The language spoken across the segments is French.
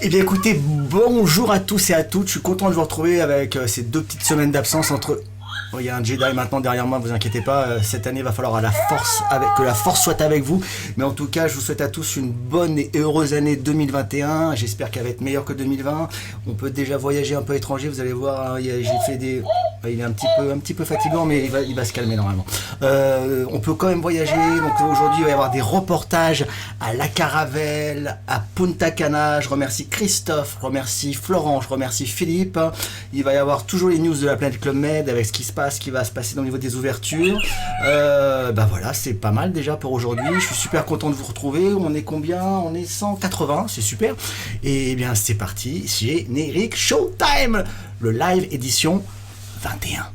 Eh bien écoutez, bonjour à tous et à toutes, je suis content de vous retrouver avec ces 2 petites semaines d'absence entre... Oh, il y a un Jedi maintenant derrière moi, vous inquiétez pas, cette année il va falloir que la force soit avec vous. Mais en tout cas, je vous souhaite à tous une bonne et heureuse année 2021. J'espère qu'elle va être meilleure que 2020. On peut déjà voyager un peu étranger, vous allez voir, hein, j'ai fait des... Il est un petit peu fatigant, mais il va se calmer normalement. On peut quand même voyager, donc aujourd'hui il va y avoir des reportages à La Caravelle, à Punta Cana. Je remercie Christophe, je remercie Florent, je remercie Philippe. Il va y avoir toujours les news de la planète Club Med avec ce qui va se passer au niveau des ouvertures. Bah voilà, c'est pas mal déjà pour aujourd'hui. Je suis super content de vous retrouver. On est combien? On est 180, c'est super. Et bien c'est parti, générique Showtime, le live édition 21.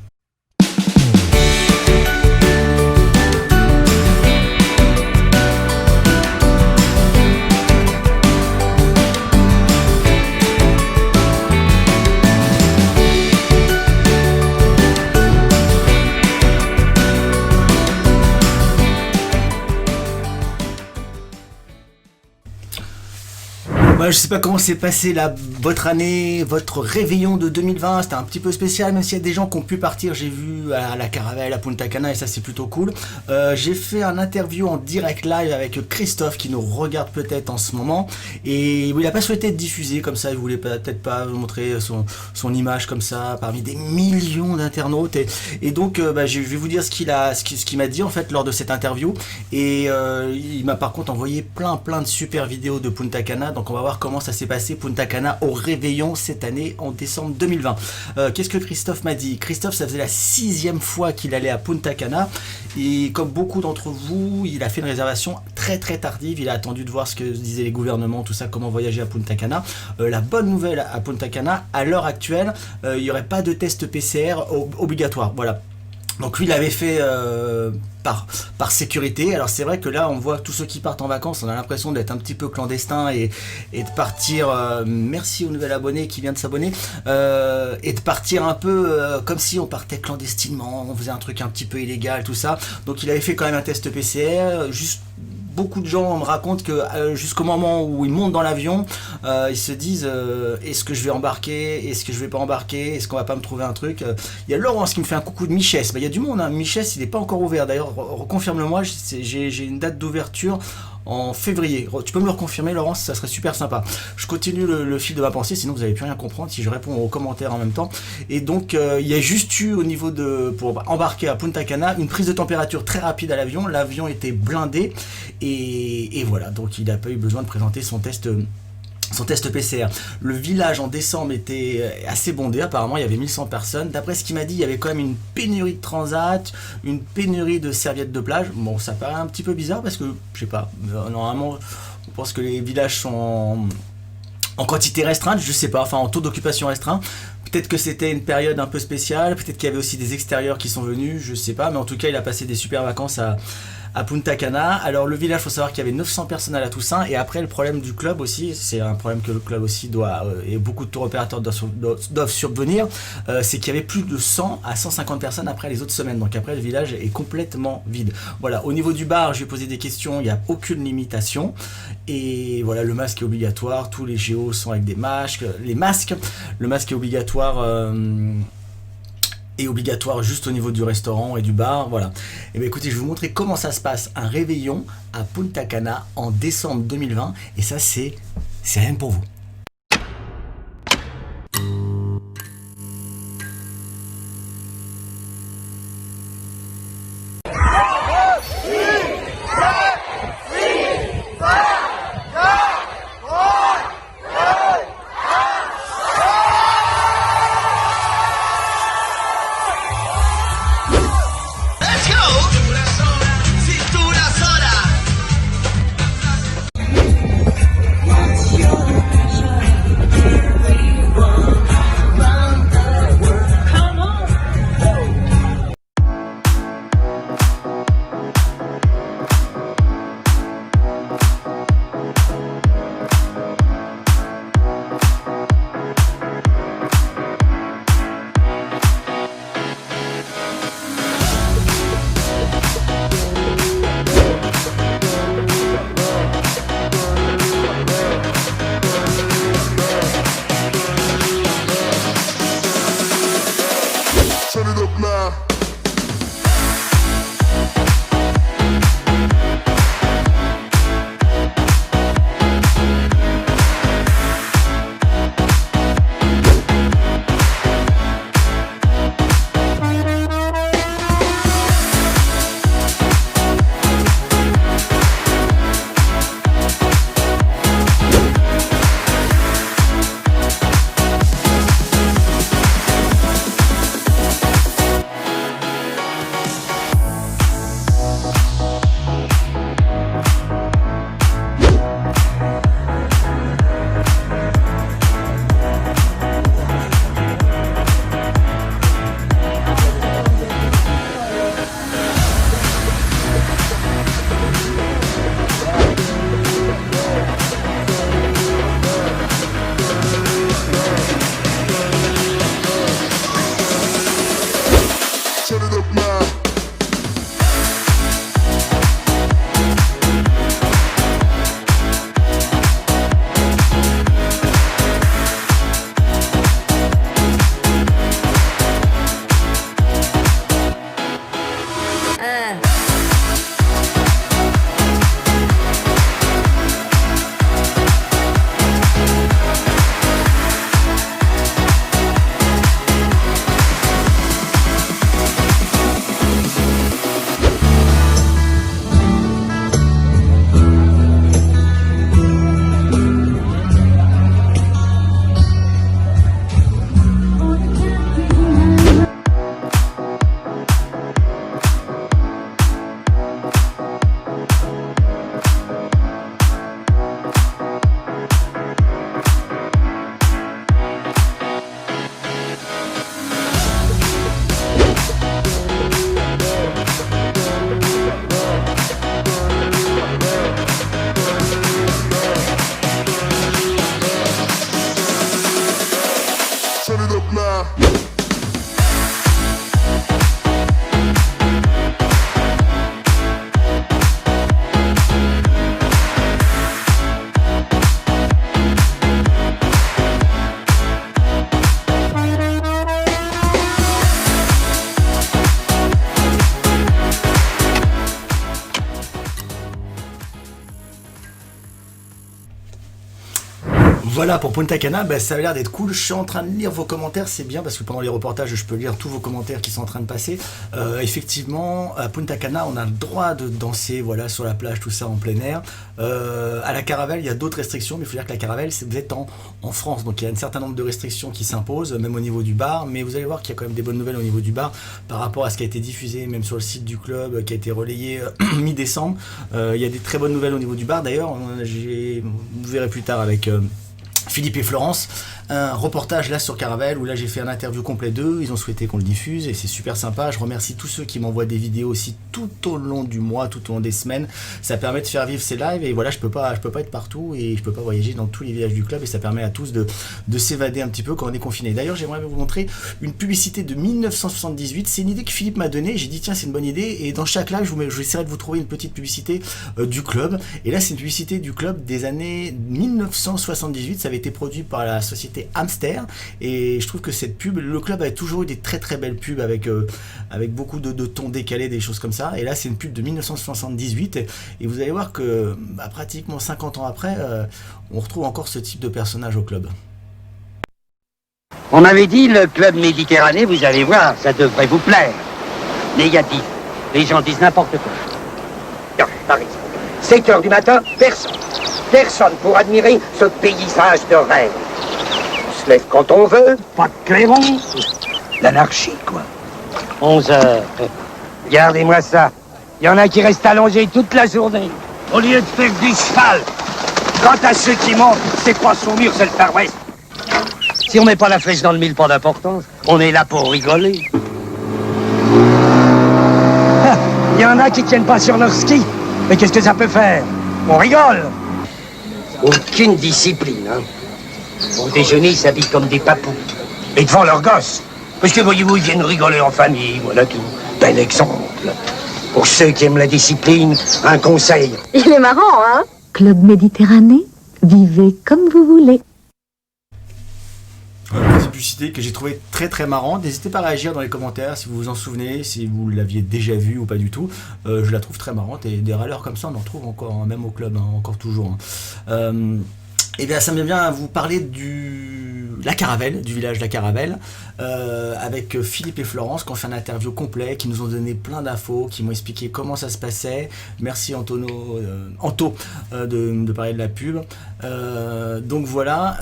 Je sais pas comment s'est passé votre année, votre réveillon de 2020, c'était un petit peu spécial, même s'il y a des gens qui ont pu partir, j'ai vu à La Caravelle, à Punta Cana, et ça c'est plutôt cool. J'ai fait un interview en direct live avec Christophe, qui nous regarde peut-être en ce moment, et il n'a pas souhaité être diffusé comme ça, il voulait peut-être pas vous montrer son image comme ça, parmi des millions d'internautes, et donc je vais vous dire ce qu'il m'a dit en fait lors de cette interview, et il m'a par contre envoyé plein de super vidéos de Punta Cana, donc on va voir comment ça s'est passé Punta Cana au réveillon cette année en décembre 2020. Qu'est-ce que Christophe m'a dit? Christophe, ça faisait la 6e fois qu'il allait à Punta Cana et comme beaucoup d'entre vous, il a fait une réservation très tardive. Il a attendu de voir ce que disaient les gouvernements, tout ça, comment voyager à Punta Cana. La bonne nouvelle à Punta Cana, à l'heure actuelle, il n'y aurait pas de test PCR obligatoire. Voilà. Donc lui, il l'avait fait par sécurité. Alors c'est vrai que là, on voit tous ceux qui partent en vacances, on a l'impression d'être un petit peu clandestin et de partir, merci au nouvel abonné qui vient de s'abonner, et de partir un peu comme si on partait clandestinement, on faisait un truc un petit peu illégal, tout ça. Donc il avait fait quand même un test PCR, juste... Beaucoup de gens me racontent que jusqu'au moment où ils montent dans l'avion, ils se disent est-ce que je vais embarquer, est-ce que je vais pas embarquer, est-ce qu'on va pas me trouver un truc. Il y a Laurence qui me fait un coucou de Michès. Il y a du monde, hein. Michès il n'est pas encore ouvert, d'ailleurs reconfirme-le-moi, j'ai une date d'ouverture en février. Tu peux me le reconfirmer, Laurence, ça serait super sympa. Je continue le fil de ma pensée, sinon vous n'allez plus rien comprendre si je réponds aux commentaires en même temps. Et donc il y a juste eu au niveau pour embarquer à Punta Cana une prise de température très rapide à l'avion. L'avion était blindé et voilà, donc il n'a pas eu besoin de présenter son test PCR. Le village en décembre était assez bondé, apparemment il y avait 1100 personnes. D'après ce qu'il m'a dit, il y avait quand même une pénurie de transat, une pénurie de serviettes de plage. Bon, ça paraît un petit peu bizarre parce que, je sais pas, normalement on pense que les villages sont en quantité restreinte, je sais pas, enfin en taux d'occupation restreint. Peut-être que c'était une période un peu spéciale, peut-être qu'il y avait aussi des extérieurs qui sont venus, je sais pas, mais en tout cas il a passé des super vacances à Punta Cana. Alors le village, il faut savoir qu'il y avait 900 personnes à la Toussaint, et après le problème du club aussi, c'est un problème que le club aussi doit, et beaucoup de tour opérateurs doivent subvenir, c'est qu'il y avait plus de 100 à 150 personnes après les autres semaines, donc après le village est complètement vide. Voilà, au niveau du bar, je vais poser des questions, il n'y a aucune limitation, et voilà, le masque est obligatoire, tous les géos sont avec des masques, le masque est obligatoire juste au niveau du restaurant et du bar, voilà. Et bien écoutez, je vais vous montrer comment ça se passe, un réveillon à Punta Cana en décembre 2020, et ça c'est rien que pour vous. Voilà, pour Punta Cana, ça a l'air d'être cool. Je suis en train de lire vos commentaires, c'est bien parce que pendant les reportages, je peux lire tous vos commentaires qui sont en train de passer. Effectivement, à Punta Cana, on a le droit de danser, voilà, sur la plage, tout ça en plein air. À la Caravelle, il y a d'autres restrictions, mais il faut dire que la Caravelle, vous êtes en France, donc il y a un certain nombre de restrictions qui s'imposent, même au niveau du bar. Mais vous allez voir qu'il y a quand même des bonnes nouvelles au niveau du bar par rapport à ce qui a été diffusé, même sur le site du club, qui a été relayé mi-décembre. Il y a des très bonnes nouvelles au niveau du bar. D'ailleurs, vous verrez plus tard avec Philippe et Florence, un reportage là sur Caravelle où là j'ai fait un interview complet d'eux, ils ont souhaité qu'on le diffuse et c'est super sympa. Je remercie tous ceux qui m'envoient des vidéos aussi tout au long du mois, tout au long des semaines. Ça permet de faire vivre ces lives et voilà, je peux pas être partout et je peux pas voyager dans tous les villages du club et ça permet à tous de s'évader un petit peu quand on est confiné. D'ailleurs, j'aimerais vous montrer une publicité de 1978. C'est une idée que Philippe m'a donnée. J'ai dit tiens, c'est une bonne idée et dans chaque live je essaierai de vous trouver une petite publicité du club. Et là, c'est une publicité du club des années 1978. Ça avait été produit par la société Hamster et je trouve que cette pub, le club avait toujours eu des très très belles pubs avec beaucoup de tons décalés, des choses comme ça, et là c'est une pub de 1978 et vous allez voir que pratiquement 50 ans après on retrouve encore ce type de personnage au club. On m'avait dit le club Méditerranée, vous allez voir, ça devrait vous plaire. Négatif, les gens disent n'importe quoi. Non, par exemple, 7 heures du matin, personne pour admirer ce paysage de rêve. On se lève quand on veut, pas de clairon. L'anarchie, quoi. 11 heures. Regardez-moi ça. Il y en a qui restent allongés toute la journée, au lieu de faire du cheval. Quant à ceux qui montent, c'est pas son mur, c'est le Far West. Si on met pas la flèche dans le mille, pas d'importance. On est là pour rigoler. Il y en a qui tiennent pas sur leur ski. Mais qu'est-ce que ça peut faire? On rigole. Aucune discipline, hein. Au déjeuner, ils s'habillent comme des papous. Et devant leurs gosses. Parce que voyez-vous, ils viennent rigoler en famille, voilà tout. Bel exemple. Pour ceux qui aiment la discipline, un conseil. Il est marrant, hein? Club Méditerranée, vivez comme vous voulez. Une publicité que j'ai trouvé très très marrante. N'hésitez pas à réagir dans les commentaires si vous vous en souvenez, si vous l'aviez déjà vu ou pas du tout. Je la trouve très marrante et des râleurs comme ça on en trouve encore, hein, même au club, hein, encore toujours. Hein. Et bien ça me vient à vous parler du village La Caravelle, avec Philippe et Florence qui ont fait un interview complet, qui nous ont donné plein d'infos, qui m'ont expliqué comment ça se passait. Merci Anto de parler de la pub. Donc voilà,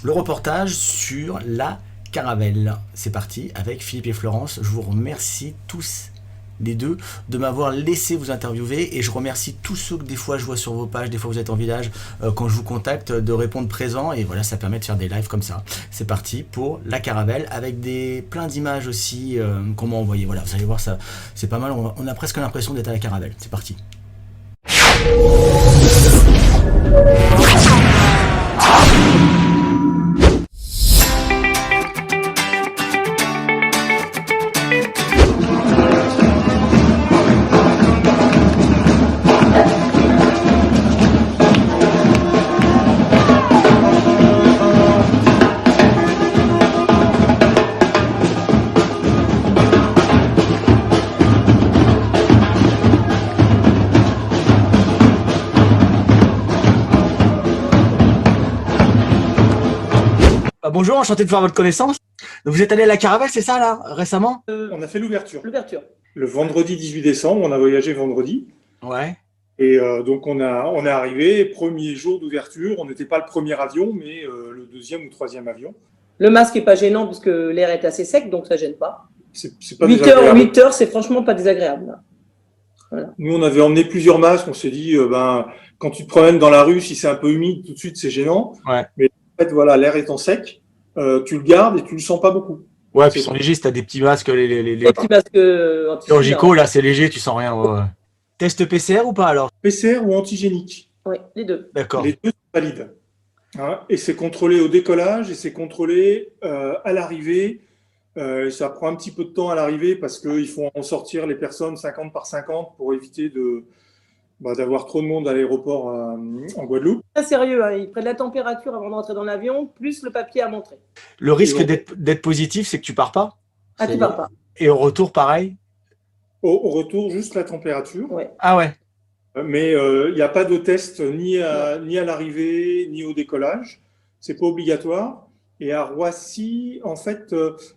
le reportage sur La Caravelle. C'est parti avec Philippe et Florence. Je vous remercie tous les deux de m'avoir laissé vous interviewer et je remercie tous ceux que des fois je vois sur vos pages, des fois vous êtes en village, quand je vous contacte, de répondre présent et voilà, ça permet de faire des lives comme ça. C'est parti pour La Caravelle avec plein d'images aussi qu'on m'a envoyées. Voilà, vous allez voir, ça c'est pas mal, on a presque l'impression d'être à La Caravelle. C'est parti. Bonjour, enchanté de faire votre connaissance. Donc vous êtes allé à la Caravelle, c'est ça là, récemment? On a fait l'ouverture. L'ouverture. Le vendredi 18 décembre, on a voyagé vendredi. Ouais. Et donc on est arrivé, premier jour d'ouverture. On n'était pas le premier avion, mais le deuxième ou troisième avion. Le masque est pas gênant parce que l'air est assez sec, donc ça gêne pas. C'est pas 8 heures, c'est franchement pas désagréable. Voilà. Nous, on avait emmené plusieurs masques. On s'est dit, quand tu te promènes dans la rue, si c'est un peu humide, tout de suite, c'est gênant. Ouais. Mais en fait, voilà, l'air étant sec, tu le gardes et tu le sens pas beaucoup. Ouais, puis ils sont légers, si t'as des petits masques, les petits masques chirurgicaux, là, c'est léger, tu sens rien. Ouais. Test PCR ou pas alors? PCR ou antigénique? Oui, les deux. D'accord. Les deux sont valides. Hein, et c'est contrôlé au décollage et c'est contrôlé à l'arrivée. Ça prend un petit peu de temps à l'arrivée parce qu'il faut en sortir les personnes 50 par 50 pour éviter d'avoir trop de monde à l'aéroport en Guadeloupe. Très sérieux, hein. Ils prennent la température avant d'entrer dans l'avion, plus le papier à montrer. Le risque d'être positif, c'est que tu pars pas? Tu pars pas. Et au retour, pareil? Au retour, juste la température. Ouais. Ah ouais. Mais il n'y a pas de test ni à l'arrivée, ni au décollage. C'est pas obligatoire. Et à Roissy, en fait,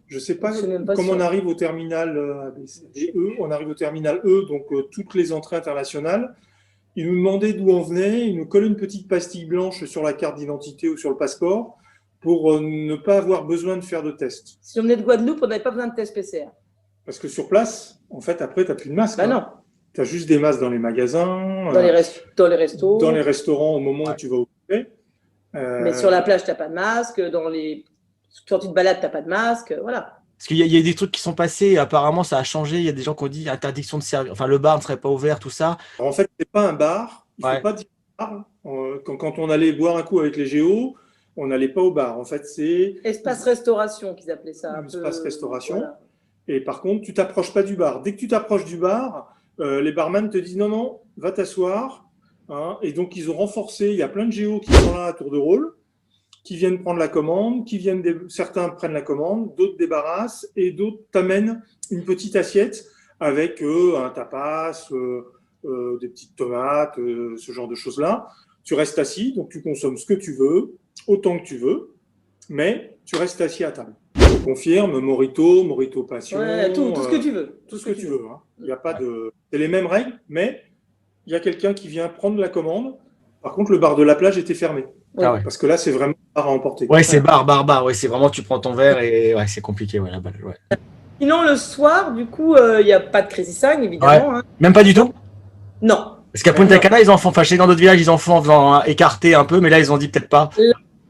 je ne sais pas comment on arrive au terminal A, B, C, D, E. On arrive au terminal E, donc toutes les entrées internationales. Ils nous demandaient d'où on venait. Ils nous collaient une petite pastille blanche sur la carte d'identité ou sur le passeport pour ne pas avoir besoin de faire de test. Si on venait de Guadeloupe, on n'avait pas besoin de test PCR. Parce que sur place, en fait, après, tu n'as plus de masque. Bah non. Tu as juste des masques dans les magasins, Dans les restos. dans les restaurants au moment où tu vas au buffet. Mais sur la plage, tu n'as pas de masque. Quand tu te balades, tu n'as pas de masque. Voilà. Parce qu'il y a des trucs qui sont passés, apparemment ça a changé, il y a des gens qui ont dit interdiction de servir, enfin le bar ne serait pas ouvert, tout ça. Alors, en fait, ce n'est pas un bar, il ne faut pas dire bar. Quand on allait boire un coup avec les géos, on n'allait pas au bar. En fait, c'est… Espace restauration qu'ils appelaient ça. Espace restauration. Voilà. Et par contre, tu t'approches pas du bar. Dès que tu t'approches du bar, les barman te disent non, va t'asseoir. Hein. Et donc, ils ont renforcé. Il y a plein de géos qui sont là à tour de rôle, qui viennent prendre la commande, certains prennent la commande, d'autres débarrassent et d'autres t'amènent une petite assiette avec un tapas, des petites tomates, ce genre de choses-là. Tu restes assis, donc tu consommes ce que tu veux, autant que tu veux, mais tu restes assis à table. Je confirme, Morito Passion. Ouais, tout ce que tu veux. Tout ce que tu veux. Hein. Il y a pas de… C'est les mêmes règles, mais il y a quelqu'un qui vient prendre la commande. Par contre, le bar de la plage était fermé. Ah ouais. Parce que là, c'est vraiment bar à emporter. Ouais, c'est bar. Ouais, c'est vraiment, tu prends ton verre et ouais, c'est compliqué, ouais, la balle. Ouais. Sinon, le soir, du coup, il n'y a pas de Crazy Sign, évidemment. Ouais. Hein. Même pas du tout? Non. Parce qu'à Punta Cana, ils en font, enfin, chez dans d'autres villages, ils en font en faisant écarter un peu, mais là, ils ont dit peut-être pas.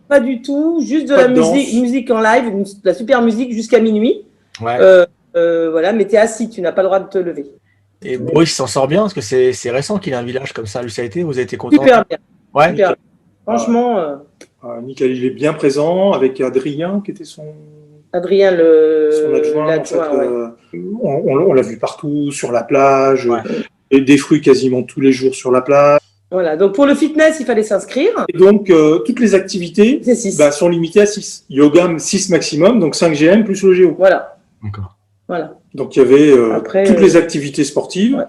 Pas du tout, juste de Pas la de danse. musique en live, de la super musique jusqu'à minuit. Ouais. Voilà, mais tu es assis, tu n'as pas le droit de te lever. Et Boris s'en sort bien, parce que c'est récent qu'il a un village comme ça. Lui, ça a été, vous avez été content? Super bien. Ouais. Super bien. Franchement, Nickel, il est bien présent avec Adrien, qui était son Adrien, adjoint. l'adjoint, En fait, ouais. on l'a vu partout, sur la plage, Ouais. et des fruits quasiment tous les jours sur la plage. Voilà, donc pour le fitness, il fallait s'inscrire. Et donc, toutes les activités C'est 6. sont limitées à 6. Yoga, 6 maximum, donc 5 GM plus le Géo. Voilà. D'accord. Voilà. Donc, il y avait Après, toutes les activités sportives,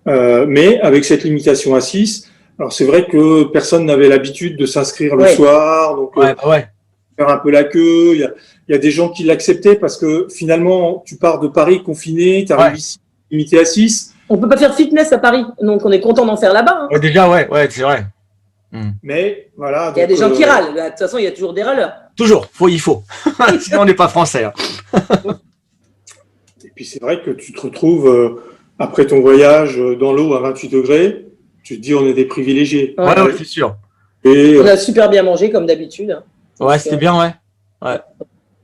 ouais. mais avec cette limitation à 6. Alors, c'est vrai que personne n'avait l'habitude de s'inscrire le soir, donc faire un peu la queue. Il y a des gens qui l'acceptaient parce que finalement, tu pars de Paris confiné, tu arrives ici limité à 6. On peut pas faire fitness à Paris, donc on est content d'en faire là-bas. Hein. Ouais, déjà, ouais, c'est vrai. Mais voilà. Il y a des gens qui râlent. De toute façon, il y a toujours des râleurs. Toujours, il faut. Sinon, on n'est pas français. Hein. Et puis, c'est vrai que tu te retrouves, après ton voyage dans l'eau à 28 degrés, tu te dis, on est des privilégiés. Ouais, c'est sûr. Et, on a super bien mangé, comme d'habitude. Hein. Ouais, c'était bien, ouais.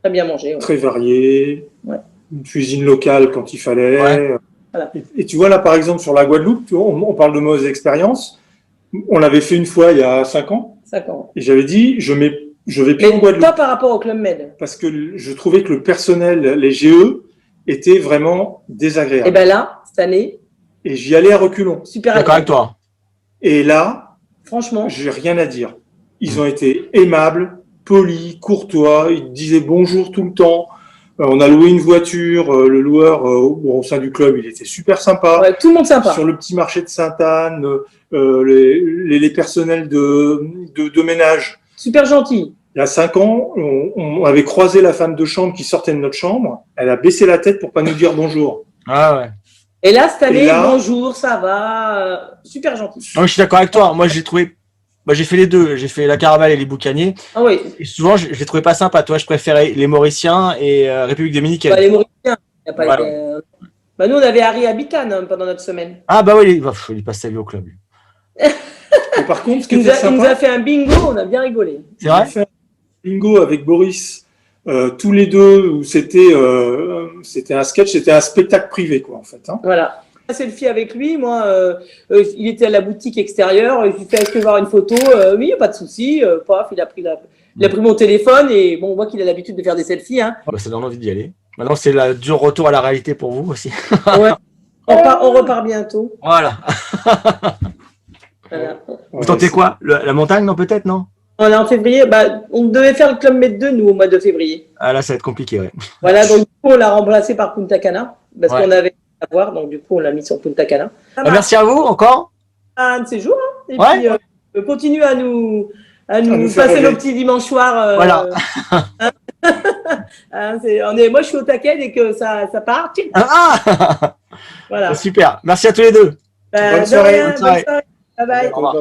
Très bien mangé. Ouais. Très varié. Ouais. Une cuisine locale quand il fallait. Ouais. Voilà. Et tu vois, là, par exemple, sur la Guadeloupe, on parle de mauvaises expériences. On l'avait fait une fois il y a 5 ans. 5 ans. Et j'avais dit, je vais plus en Mais Guadeloupe. pas par rapport au Club Med. Parce que je trouvais que le personnel, les GE, étaient vraiment désagréables. Et bien là, cette année. Et j'y allais à reculons. Super d'accord avec toi. Et là, franchement, j'ai rien à dire. Ils ont été aimables, polis, courtois. Ils disaient bonjour tout le temps. On a loué une voiture. Le loueur, au sein du club, il était super sympa. Ouais, tout le monde sympa. Sur le petit marché de Sainte-Anne, les personnels de ménage. Super gentil. Il y a 5 ans, on avait croisé la femme de chambre qui sortait de notre chambre. Elle a baissé la tête pour pas nous dire bonjour. Ah ouais. Et là, cette année, bonjour, ça va. Super gentil. Non, je suis d'accord avec toi. Moi, j'ai trouvé. J'ai fait les deux. J'ai fait la caravane et les boucaniers. Ah oui. Et souvent, je les trouvais pas sympas. Toi, je préférais les Mauriciens et République dominicaine. Bah, les Mauriciens. Y a pas voilà. Nous, on avait Harry Habitan pendant notre semaine. Ah bah oui, il passe sa vie au club. Et par contre, il nous a fait un bingo, on a bien rigolé. C'est vrai. Fait un bingo avec Boris, tous les deux, où c'était un sketch, c'était un spectacle privé, quoi, en fait. Hein. Voilà. Selfie avec lui, moi, il était à la boutique extérieure, je lui fais est-ce que voir une photo, oui, pas de souci, paf, il a pris mon téléphone et bon, on voit qu'il a l'habitude de faire des selfies. Hein. Ça donne envie d'y aller. Maintenant, c'est le dur retour à la réalité pour vous aussi. Ouais. On repart bientôt. Voilà. Voilà. Vous tentez quoi? La montagne, non, peut-être, non? On est en février, on devait faire le Club Med 2, nous, au mois de février. Ah là, ça va être compliqué, ouais. Voilà, donc du coup, on l'a remplacé par Punta Cana, parce qu'on avait à voir, donc du coup, on l'a mis sur Punta Cana. Merci à vous, encore. un de ces jours. Hein. Et Ouais. puis, continue à nous nous faire passer rêver. nos petits dimanches soirs. Voilà. Hein, moi, je suis au taquet dès que ça part. Tching. Ah Voilà. super. Merci à tous les deux. Bah, Bonne de soirée, rien, bonne soirée. bonne soirée. Bye bye. Au revoir.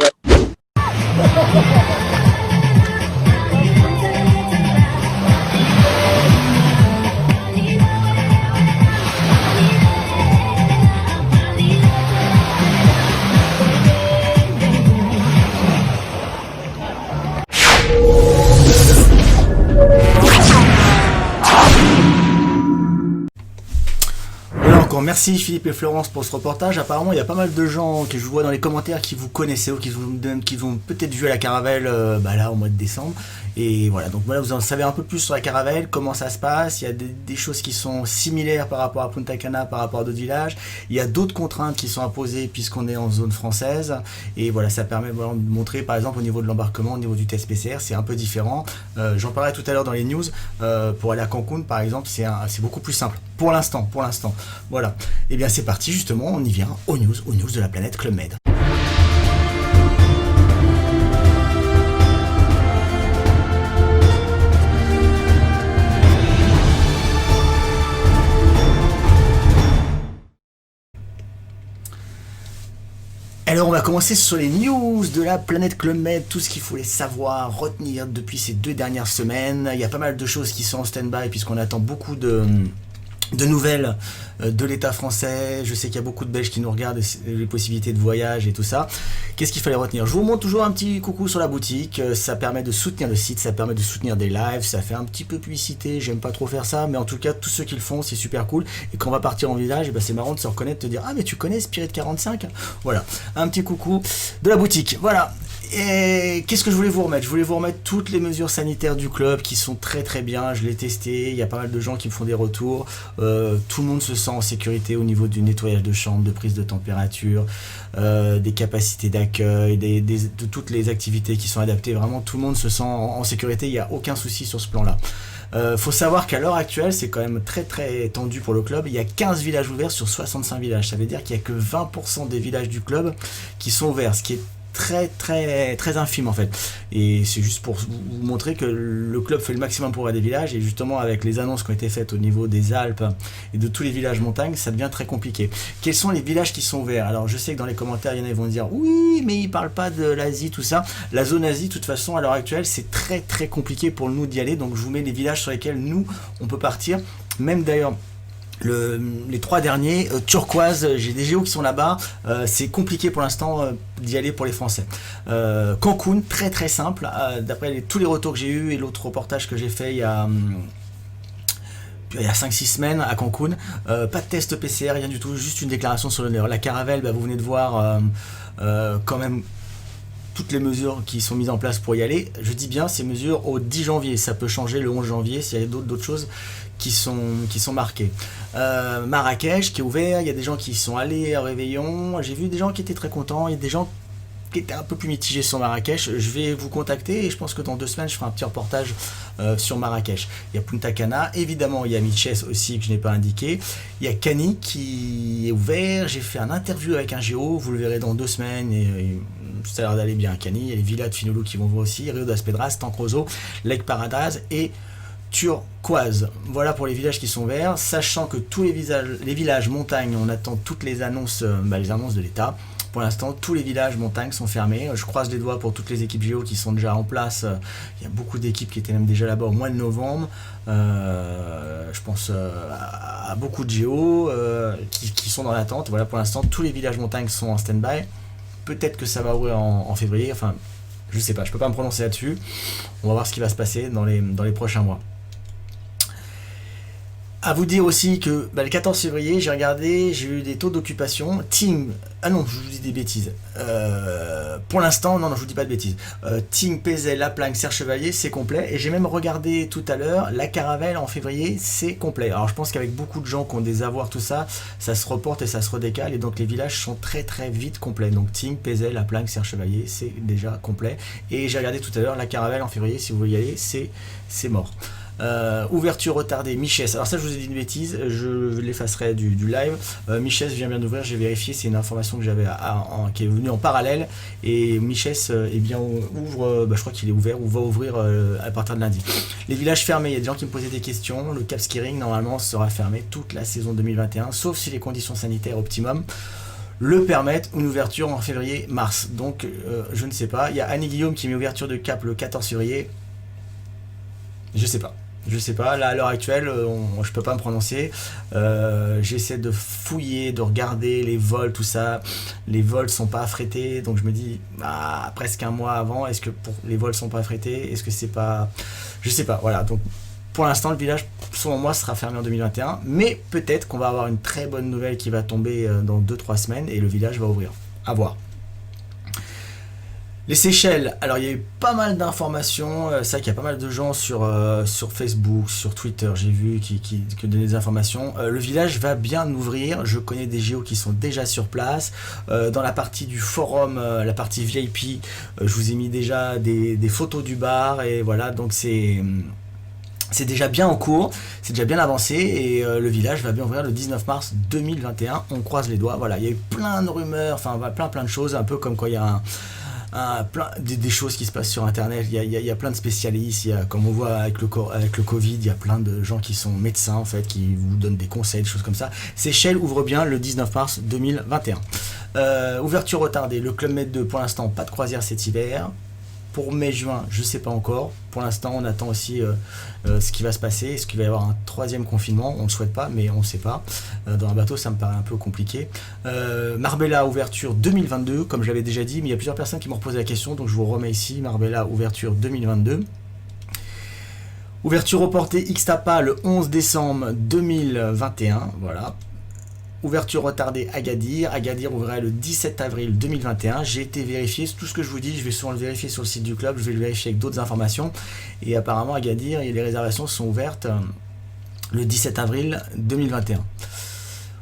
Voilà encore, merci Philippe et Florence pour ce reportage. Apparemment, il y a pas mal de gens que je vois dans les commentaires qui vous connaissaient ou qui vous peut-être vu à la Caravelle là au mois de décembre. Et voilà, donc voilà, vous en savez un peu plus sur la Caravelle, comment ça se passe. Il y a des choses qui sont similaires par rapport à Punta Cana, par rapport à d'autres villages. Il y a d'autres contraintes qui sont imposées puisqu'on est en zone française. Et voilà, ça permet de montrer par exemple au niveau de l'embarquement, au niveau du test PCR, c'est un peu différent. J'en parlais tout à l'heure dans les news. Pour aller à Cancun par exemple, c'est beaucoup plus simple. Pour l'instant. Voilà. Et bien c'est parti justement, on y vient aux news de la planète Club Med. Alors on va commencer sur les news de la planète Club Med, tout ce qu'il faut savoir, retenir depuis ces 2 dernières semaines. Il y a pas mal de choses qui sont en stand-by puisqu'on attend beaucoup de nouvelles de l'État français. Je sais qu'il y a beaucoup de Belges qui nous regardent, les possibilités de voyage et tout ça. Qu'est-ce qu'il fallait retenir? Je vous montre toujours un petit coucou sur la boutique. Ça permet de soutenir le site, ça permet de soutenir des lives, ça fait un petit peu publicité. J'aime pas trop faire ça, mais en tout cas, tous ceux qui le font, c'est super cool. Et quand on va partir en village, c'est marrant de se reconnaître, de te dire ah mais tu connais Spirit 45? Voilà, un petit coucou de la boutique. Voilà. Et qu'est-ce que je voulais vous remettre? Je voulais vous remettre toutes les mesures sanitaires du club qui sont très très bien. Je l'ai testé, il y a pas mal de gens qui me font des retours. Tout le monde se sent en sécurité au niveau du nettoyage de chambre, de prise de température, des capacités d'accueil, de toutes les activités qui sont adaptées. Vraiment, tout le monde se sent en sécurité, il n'y a aucun souci sur ce plan-là. Faut savoir qu'à l'heure actuelle, c'est quand même très très tendu pour le club. Il y a 15 villages ouverts sur 65 villages. Ça veut dire qu'il n'y a que 20% des villages du club qui sont ouverts, ce qui est très très très infime en fait, et c'est juste pour vous montrer que le club fait le maximum pour aider des villages, et justement avec les annonces qui ont été faites au niveau des Alpes et de tous les villages montagnes, ça devient très compliqué. Quels sont les villages qui sont ouverts? Alors je sais que dans les commentaires il y en a qui vont dire oui mais ils parlent pas de l'Asie, tout ça. La zone Asie, de toute façon à l'heure actuelle c'est très très compliqué pour nous d'y aller, donc je vous mets les villages sur lesquels nous on peut partir, même d'ailleurs les 3 derniers, Turquoise, j'ai des géos qui sont là-bas, c'est compliqué pour l'instant d'y aller pour les Français. Cancun, très très simple, d'après tous les retours que j'ai eu et l'autre reportage que j'ai fait il y a 5-6 semaines à Cancun, pas de test PCR, rien du tout, juste une déclaration sur l'honneur. La Caravelle, vous venez de voir quand même toutes les mesures qui sont mises en place pour y aller. Je dis bien ces mesures au 10 janvier, ça peut changer le 11 janvier s'il y a d'autres choses qui sont marquées. Marrakech qui est ouvert, il y a des gens qui sont allés à Réveillon, j'ai vu des gens qui étaient très contents, il y a des gens qui étaient un peu plus mitigés sur Marrakech. Je vais vous contacter et je pense que dans 2 semaines je ferai un petit reportage sur Marrakech. Il y a Punta Cana, évidemment il y a Miches aussi que je n'ai pas indiqué, il y a Cani qui est ouvert, j'ai fait un interview avec un géo, vous le verrez dans 2 semaines et ça a l'air d'aller bien à Cani. Il y a les villas de Finolo qui vont voir aussi, Rio das Pedras, Tancroso, Lake Paradise et Turquoise. Voilà pour les villages qui sont verts, sachant que tous les villages montagnes, on attend toutes les annonces, les annonces de l'État. Pour l'instant, tous les villages montagnes sont fermés. Je croise les doigts pour toutes les équipes géo qui sont déjà en place. Il y a beaucoup d'équipes qui étaient même déjà là-bas au mois de novembre. Je pense à beaucoup de géos qui sont dans l'attente. Voilà, pour l'instant, tous les villages montagnes sont en stand-by. Peut-être que ça va ouvrir en février. Enfin, je sais pas, je peux pas me prononcer là-dessus. On va voir ce qui va se passer dans les prochains mois. À vous dire aussi que le 14 février, j'ai regardé, j'ai eu des taux d'occupation. Ting, ah non, je vous dis des bêtises. Pour l'instant, non, je vous dis pas de bêtises. Ting, Pézel, La Plagne, Serre Chevalier, c'est complet. Et j'ai même regardé tout à l'heure, la Caravelle en février, c'est complet. Alors je pense qu'avec beaucoup de gens qui ont des avoirs, tout ça, ça se reporte et ça se redécale. Et donc les villages sont très très vite complets. Donc Ting, Pézel, La Plagne, Serre Chevalier, c'est déjà complet. Et j'ai regardé tout à l'heure, la Caravelle en février, si vous voulez y aller, c'est mort. Ouverture retardée, Michès. Alors ça, je vous ai dit une bêtise, je l'effacerai du live. Michès vient bien d'ouvrir, j'ai vérifié, c'est une information que j'avais qui est venue en parallèle. Et Michès ouvre, je crois qu'il est ouvert ou va ouvrir à partir de lundi. Les villages fermés, il y a des gens qui me posaient des questions. Le Cap Skiring normalement sera fermé toute la saison 2021, sauf si les conditions sanitaires optimum le permettent, une ouverture en février-mars. Donc je ne sais pas. Il y a Annie Guillaume qui met ouverture de Cap le 14 février. Je sais pas, là à l'heure actuelle, je peux pas me prononcer. J'essaie de fouiller, de regarder les vols, tout ça. Les vols sont pas affrétés, donc je me dis presque un mois avant, est-ce que les vols sont pas affrétés? Est-ce que c'est pas... Je sais pas, voilà. Donc pour l'instant, le village, selon moi, sera fermé en 2021, mais peut-être qu'on va avoir une très bonne nouvelle qui va tomber dans 2-3 semaines et le village va ouvrir. À voir. Les Seychelles, alors il y a eu pas mal d'informations, c'est vrai qu'il y a pas mal de gens sur Facebook, sur Twitter, j'ai vu qui donnaient des informations. Le village va bien ouvrir, je connais des géos qui sont déjà sur place. Dans la partie du forum, la partie VIP, je vous ai mis déjà des photos du bar et voilà, donc c'est déjà bien en cours, c'est déjà bien avancé et le village va bien ouvrir le 19 mars 2021, on croise les doigts, voilà, il y a eu plein de rumeurs, enfin plein de choses, un peu comme quoi il y a des choses qui se passent sur internet, il y a plein de spécialistes, comme on voit avec le Covid, il y a plein de gens qui sont médecins en fait, qui vous donnent des conseils, des choses comme ça. Seychelles ouvre bien le 19 mars 2021. Ouverture retardée, le Club Med 2 pour l'instant pas de croisière cet hiver. Pour mai-juin, je ne sais pas encore. Pour l'instant, on attend aussi ce qui va se passer. Est-ce qu'il va y avoir un 3e confinement? On ne le souhaite pas, mais on ne sait pas. Dans un bateau, ça me paraît un peu compliqué. Marbella, ouverture 2022, comme je l'avais déjà dit, mais il y a plusieurs personnes qui m'ont reposé la question, donc je vous remets ici. Marbella, ouverture 2022. Ouverture reportée Ixtapa le 11 décembre 2021. Voilà. Ouverture retardée Agadir. Agadir ouvrirait le 17 avril 2021. J'ai été vérifié. Tout ce que je vous dis, je vais souvent le vérifier sur le site du club. Je vais le vérifier avec d'autres informations. Et apparemment, Agadir, les réservations sont ouvertes le 17 avril 2021.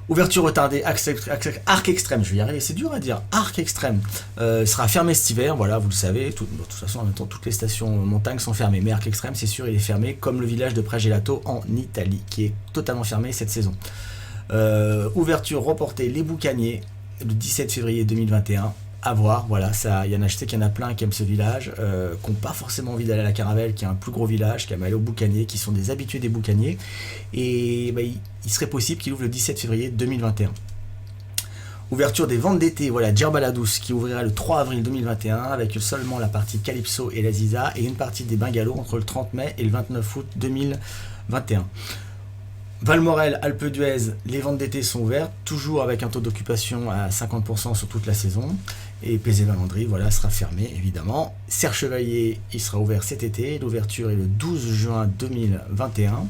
Ouverture retardée Arc Extrême. Je vais y arriver. C'est dur à dire. Arc Extrême sera fermé cet hiver. Voilà, vous le savez. De toute façon, en même temps, toutes les stations montagne sont fermées. Mais Arc Extrême, c'est sûr, il est fermé. Comme le village de Pragelato en Italie, qui est totalement fermé cette saison. Ouverture reportée les Boucaniers le 17 février 2021. À voir, voilà, ça, je sais qu'il y en a plein qui aiment ce village, qui n'ont pas forcément envie d'aller à la Caravelle, qui est un plus gros village, qui aiment aller aux Boucaniers, qui sont des habitués des Boucaniers, et il serait possible qu'il ouvre le 17 février 2021. Ouverture des ventes d'été, voilà, Djerbaladous qui ouvrira le 3 avril 2021 avec seulement la partie Calypso et la Ziza et une partie des Bungalows entre le 30 mai et le 29 août 2021. Valmorel, Alpe d'Huez, les ventes d'été sont ouvertes, toujours avec un taux d'occupation à 50% sur toute la saison. Et Pézé-Valandry, voilà, sera fermé évidemment. Serre-Chevalier, il sera ouvert cet été. L'ouverture est le 12 juin 2021.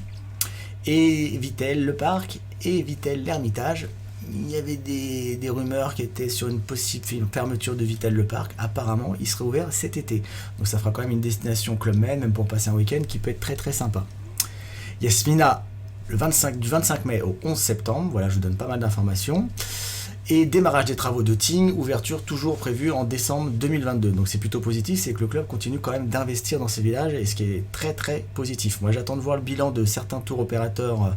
Et Vittel, le parc, et Vittel, l'Ermitage. Il y avait des rumeurs qui étaient sur une possible fermeture de Vittel, le parc. Apparemment, il serait ouvert cet été. Donc ça fera quand même une destination Club Med, même pour passer un week-end, qui peut être très très sympa. Yasmina, du 25 mai au 11 septembre, voilà, je vous donne pas mal d'informations. Et démarrage des travaux de Tignes, ouverture toujours prévue en décembre 2022. Donc c'est plutôt positif, c'est que le club continue quand même d'investir dans ces villages, et ce qui est très très positif. Moi j'attends de voir le bilan de certains tours opérateurs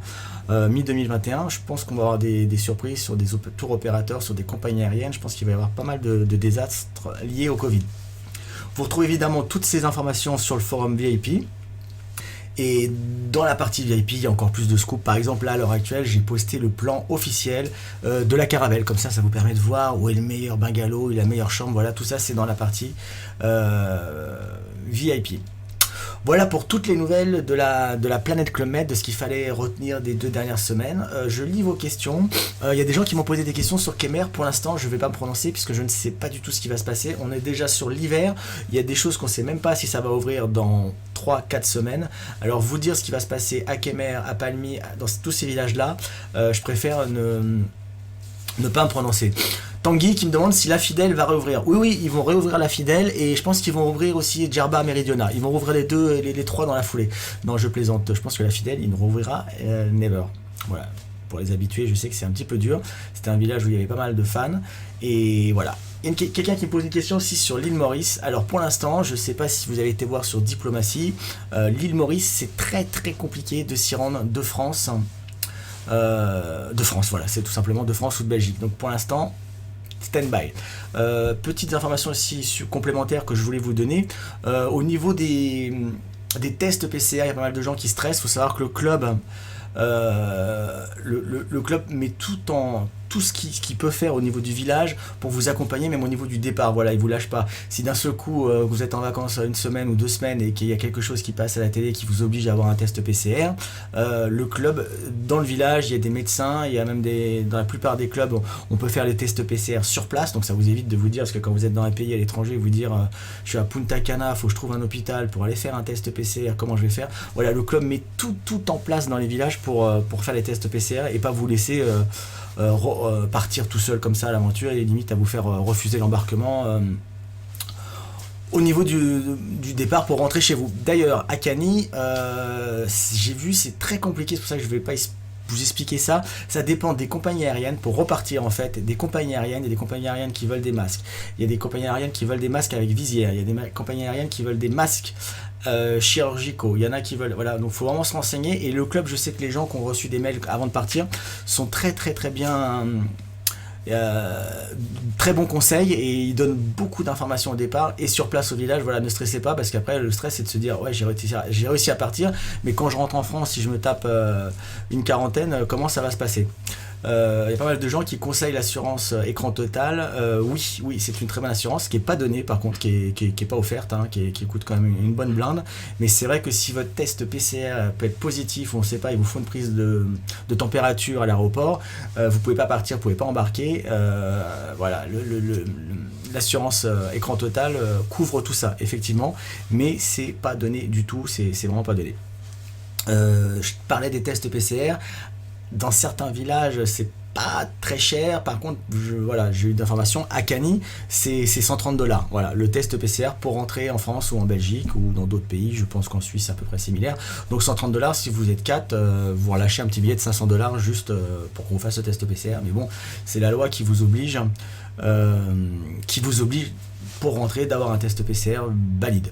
mi-2021. Je pense qu'on va avoir des surprises sur des tours opérateurs, sur des compagnies aériennes. Je pense qu'il va y avoir pas mal de désastres liés au Covid. Vous retrouvez évidemment toutes ces informations sur le forum VIP. Et dans la partie VIP, il y a encore plus de scoops. Par exemple, là, à l'heure actuelle, j'ai posté le plan officiel de la Caravelle. Comme ça vous permet de voir où est le meilleur bungalow, où est la meilleure chambre. Voilà, tout ça, c'est dans la partie VIP. Voilà pour toutes les nouvelles de la planète Club Med, de ce qu'il fallait retenir des 2 dernières semaines. Je lis vos questions. Il y a des gens qui m'ont posé des questions sur Kemer. Pour l'instant, je ne vais pas me prononcer puisque je ne sais pas du tout ce qui va se passer. On est déjà sur l'hiver. Il y a des choses qu'on ne sait même pas si ça va ouvrir dans 3-4 semaines. Alors vous dire ce qui va se passer à Kemer, à Palmy, dans tous ces villages-là, je préfère ne pas me prononcer. Tanguy qui me demande si la Fidèle va réouvrir. Oui, ils vont réouvrir la Fidèle et je pense qu'ils vont ouvrir aussi Djerba Meridiona. Ils vont rouvrir les 3 dans la foulée. Non, je plaisante. Je pense que la Fidèle, il ne rouvrira never. Voilà. Pour les habitués, je sais que c'est un petit peu dur. C'était un village où il y avait pas mal de fans. Et voilà. Il y a quelqu'un qui me pose une question aussi sur l'île Maurice. Alors pour l'instant, je ne sais pas si vous avez été voir sur Diplomatie, l'île Maurice c'est très très compliqué de s'y rendre de France. Voilà, c'est tout simplement de France ou de Belgique. Donc pour l'instant, stand-by. Petites informations aussi complémentaires que je voulais vous donner. Au niveau des tests PCR, il y a pas mal de gens qui stressent. Il faut savoir que le club... le club met tout ce qu'il peut faire au niveau du village pour vous accompagner, même au niveau du départ. Voilà, il vous lâche pas. Si d'un seul coup vous êtes en vacances une semaine ou 2 semaines et qu'il y a quelque chose qui passe à la télé qui vous oblige à avoir un test PCR, le club, dans le village, il y a des médecins, il y a même dans la plupart des clubs, on peut faire les tests PCR sur place, donc ça vous évite de vous dire, parce que quand vous êtes dans un pays à l'étranger, vous dire je suis à Punta Cana, faut que je trouve un hôpital pour aller faire un test PCR, comment je vais faire. Voilà, le club met tout en place dans les villages pour faire les tests PCR et pas vous laisser partir tout seul comme ça à l'aventure et limite à vous faire refuser l'embarquement au niveau du départ pour rentrer chez vous. D'ailleurs à Cagny, j'ai vu, c'est très compliqué, c'est pour ça que je ne vais pas vous expliquer ça. Ça dépend des compagnies aériennes pour repartir en fait, des compagnies aériennes. Il y a des compagnies aériennes qui veulent des masques, il y a des compagnies aériennes qui veulent des masques avec visière, il y a des compagnies aériennes qui veulent des masques chirurgicaux, il y en a qui veulent, voilà, donc il faut vraiment se renseigner. Et le club, je sais que les gens qui ont reçu des mails avant de partir sont très bien, très bons conseils et ils donnent beaucoup d'informations au départ et sur place au village. Voilà, ne stressez pas, parce qu'après le stress c'est de se dire ouais j'ai réussi à partir, mais quand je rentre en France, si je me tape une quarantaine, comment ça va se passer? Il y a pas mal de gens qui conseillent l'assurance écran total. Oui, c'est une très bonne assurance qui n'est pas donnée par contre, qui est pas offerte, hein, qui coûte quand même une bonne blinde. Mais c'est vrai que si votre test PCR peut être positif, on ne sait pas, il vous faut une prise de température à l'aéroport, vous pouvez pas partir, vous pouvez pas embarquer. Voilà, l'assurance écran total couvre tout ça effectivement, mais c'est pas donné du tout, c'est vraiment pas donné. Je parlais des tests PCR. Dans certains villages, c'est pas très cher. Par contre, j'ai eu d'informations. À Cagny, c'est $130. Voilà, le test PCR pour rentrer en France ou en Belgique ou dans d'autres pays. Je pense qu'en Suisse, c'est à peu près similaire. Donc $130, si vous êtes 4, vous relâchez un petit billet de $500 juste pour qu'on vous fasse le test PCR. Mais bon, c'est la loi qui vous oblige pour rentrer d'avoir un test PCR valide.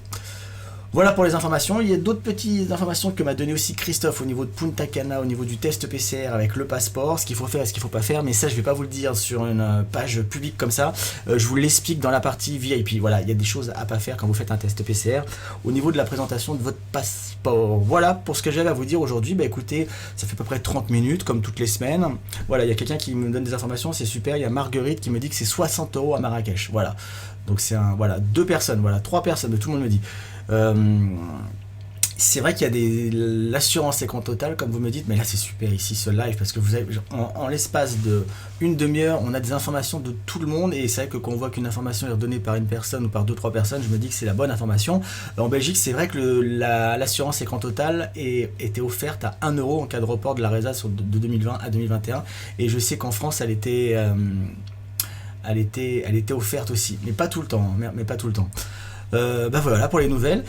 Voilà pour les informations. Il y a d'autres petites informations que m'a donné aussi Christophe au niveau de Punta Cana, au niveau du test PCR avec le passeport, ce qu'il faut faire et ce qu'il ne faut pas faire. Mais ça, je ne vais pas vous le dire sur une page publique comme ça. Je vous l'explique dans la partie VIP. Voilà, il y a des choses à pas faire quand vous faites un test PCR au niveau de la présentation de votre passeport. Voilà pour ce que j'avais à vous dire aujourd'hui. Bah écoutez, ça fait à peu près 30 minutes comme toutes les semaines. Voilà, il y a quelqu'un qui me donne des informations, c'est super. Il y a Marguerite qui me dit que c'est 60 € à Marrakech. Voilà. Donc c'est 2 personnes, voilà, 3 personnes, tout le monde me dit. C'est vrai qu'il y a l'assurance écran total comme vous me dites, mais là c'est super ici ce live parce que vous avez en l'espace de une demi-heure on a des informations de tout le monde et c'est vrai que quand on voit qu'une information est redonnée par une personne ou par 2-3 personnes, je me dis que c'est la bonne information. En Belgique c'est vrai que l'assurance écran total était offerte à 1 € en cas de report de la résa de 2020 à 2021 et je sais qu'en France elle était offerte aussi, mais pas tout le temps, mais pas tout le temps. Voilà pour les nouvelles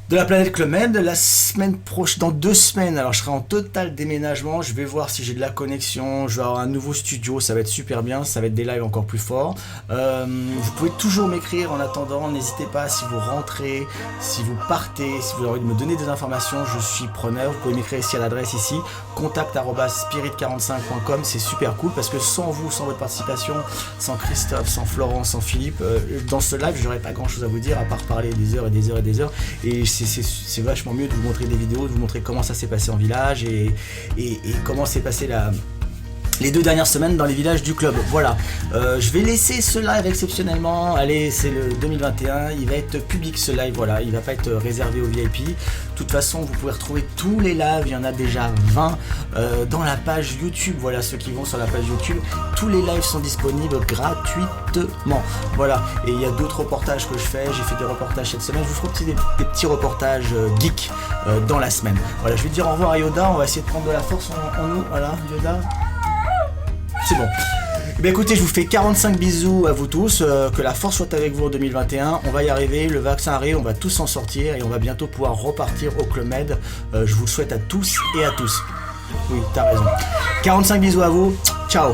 de la planète Club Med. La semaine prochaine, dans 2 semaines, alors je serai en total déménagement. Je vais voir si j'ai de la connexion. Je vais avoir un nouveau studio, ça va être super bien. Ça va être des lives encore plus forts. Vous pouvez toujours m'écrire en attendant. N'hésitez pas si vous rentrez, si vous partez, si vous avez envie de me donner des informations. Je suis preneur. Vous pouvez m'écrire ici à l'adresse ici contact@spirit45.com. C'est super cool parce que sans vous, sans votre participation, sans Christophe, sans Florence, sans Philippe, dans ce live, j'aurais pas grand chose à vous dire à part parler des heures et des heures et des heures. Et c'est vachement mieux de vous montrer des vidéos, de vous montrer comment ça s'est passé en village et comment s'est passé les 2 dernières semaines dans les villages du club. Voilà, je vais laisser ce live exceptionnellement. Allez, c'est le 2021, il va être public ce live, voilà, il va pas être réservé aux VIP. De toute façon, vous pouvez retrouver tous les lives, il y en a déjà 20 dans la page YouTube. Voilà, ceux qui vont sur la page YouTube, tous les lives sont disponibles gratuitement. Voilà, et il y a d'autres reportages que je fais. J'ai fait des reportages cette semaine. Je vous ferai des petits reportages geeks dans la semaine. Voilà, je vais dire au revoir à Yoda. On va essayer de prendre de la force en nous. Voilà, Yoda. C'est bon. Écoutez, je vous fais 45 bisous à vous tous, que la force soit avec vous en 2021, on va y arriver, le vaccin arrive, on va tous s'en sortir et on va bientôt pouvoir repartir au Club Med. Je vous le souhaite à tous et à tous. Oui, t'as raison. 45 bisous à vous, ciao.